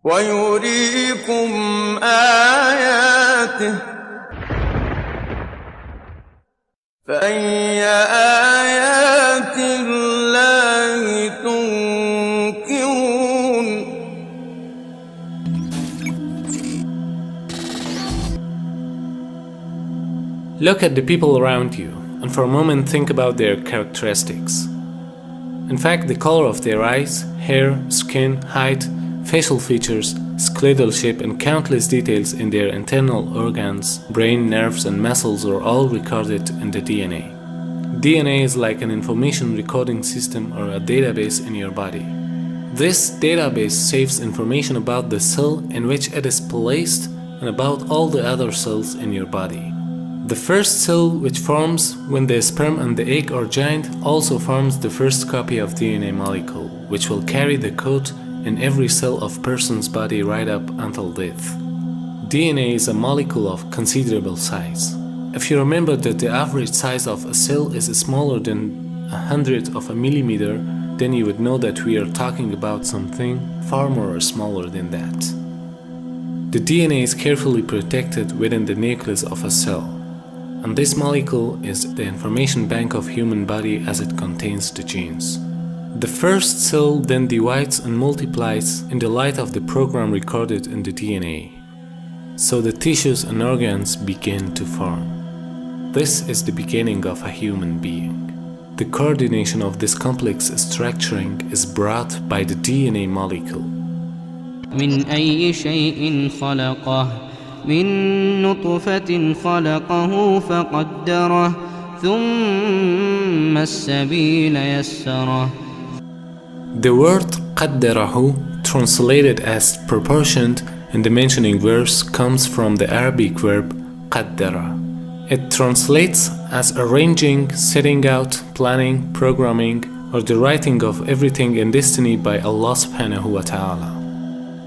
ويريكم آياته فأي آيات الله تنكرون. Look at the people around you, and for a moment think about their characteristics. In fact, the color of their eyes, hair, skin, height, facial features, skeletal shape, and countless details in their internal organs, brain, nerves, and muscles are all recorded in the DNA. DNA is like an information recording system or a database in your body. This database saves information about the cell in which it is placed and about all the other cells in your body. The first cell, which forms when the sperm and the egg are joined, also forms the first copy of DNA molecule, which will carry the code in every cell of person's body right up until death. DNA is a molecule of considerable size. If you remember that the average size of a cell is smaller than 100th of a millimeter, then you would know that we are talking about something far more smaller than that. The DNA is carefully protected within the nucleus of a cell. And this molecule is the information bank of human body as it contains the genes. The first cell then divides and multiplies in the light of the program recorded in the DNA. So the tissues and organs begin to form. This is the beginning of a human being. The coordination of this complex structuring is brought by the DNA molecule. من أي شيء خلقه من نطفة خلقه فقدره ثم السبيل يسره. The word قدره, translated as proportioned in the mentioning verse, comes from the Arabic verb قدر. It translates as arranging, setting out, planning, programming, or the writing of everything in destiny by Allah subhanahu wa ta'ala.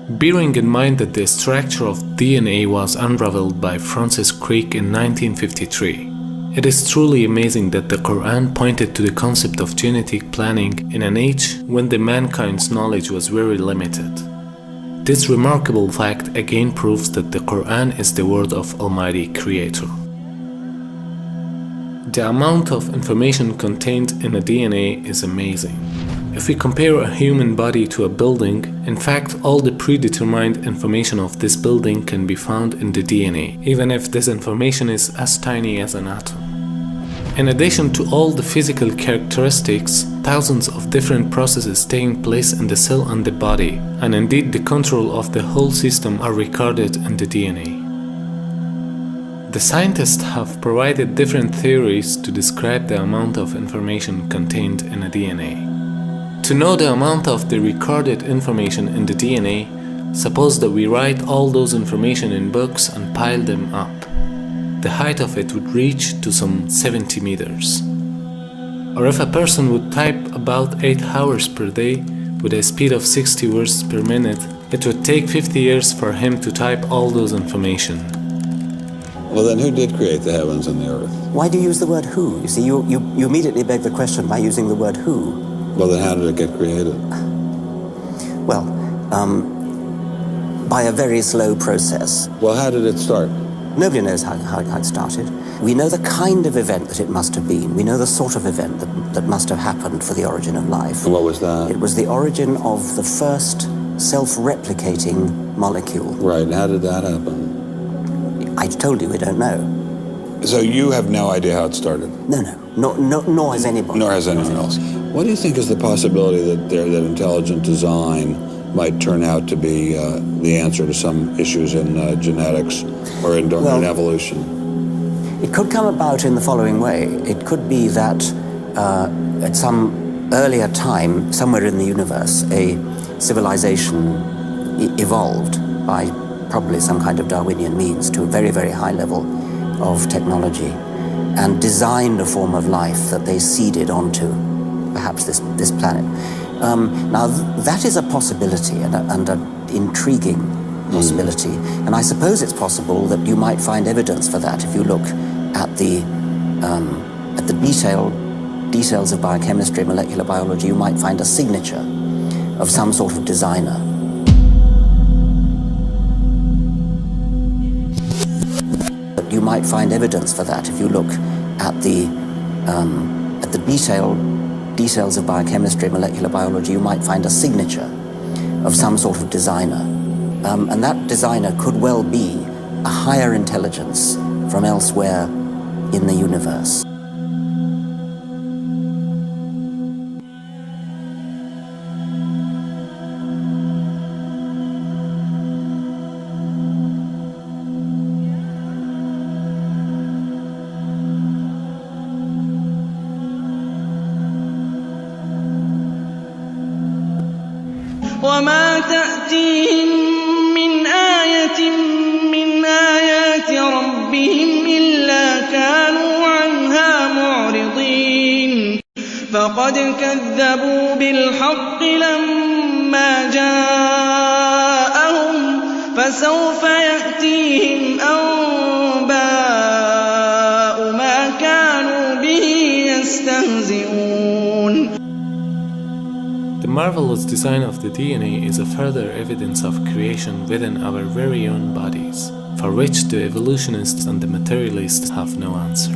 Bearing in mind that the structure of DNA was unraveled by Francis Crick in 1953, it is truly amazing that the Quran pointed to the concept of genetic planning in an age when the mankind's knowledge was very limited. This remarkable fact again proves that the Quran is the word of Almighty Creator. The amount of information contained in a DNA is amazing. If we compare a human body to a building, in fact, all the predetermined information of this building can be found in the DNA, even if this information is as tiny as an atom. In addition to all the physical characteristics, thousands of different processes taking place in the cell and the body, and indeed the control of the whole system, are recorded in the DNA. The scientists have provided different theories to describe the amount of information contained in a DNA. To know the amount of the recorded information in the DNA, suppose that we write all those information in books and pile them up. The height of it would reach to some 70 meters. Or if a person would type about 8 hours per day with a speed of 60 words per minute, it would take 50 years for him to type all those information. Well, then who did create the heavens and the earth? Why do you use the word who? You see, you immediately beg the question by using the word who. Well, then how did it get created? Well, by a very slow process. Well, how did it start? Nobody knows how it started. We know the kind of event that it must have been. We know the sort of event that must have happened for the origin of life. And what was that? It was the origin of the first self-replicating molecule. Right, and how did that happen? I told you we don't know. So you have no idea how it started? No, nor has anybody. Nor has anyone else. What do you think is the possibility that intelligent design might turn out to be the answer to some issues in genetics or in evolution? It could come about in the following way. It could be that at some earlier time, somewhere in the universe, a civilization evolved by probably some kind of Darwinian means to a very, very high level of technology and designed a form of life that they seeded onto perhaps this planet. Now, that is a possibility and an intriguing possibility. And I suppose it's possible that you might find evidence for that if you look at the details of biochemistry, molecular biology. You might find a signature of some sort of designer. but you might find evidence for that if you look at the details of biochemistry, molecular biology. You might find a signature of some sort of designer. And that designer could well be a higher intelligence from elsewhere in the universe. وما تأتيهم من آية من آيات ربهم إلا كانوا عنها معرضين فقد كذبوا بالحق لما جاءهم فسوف يأتيهم أنباء ما كانوا به يستهزئون. The marvelous design of the DNA is a further evidence of creation within our very own bodies, for which the evolutionists and the materialists have no answer.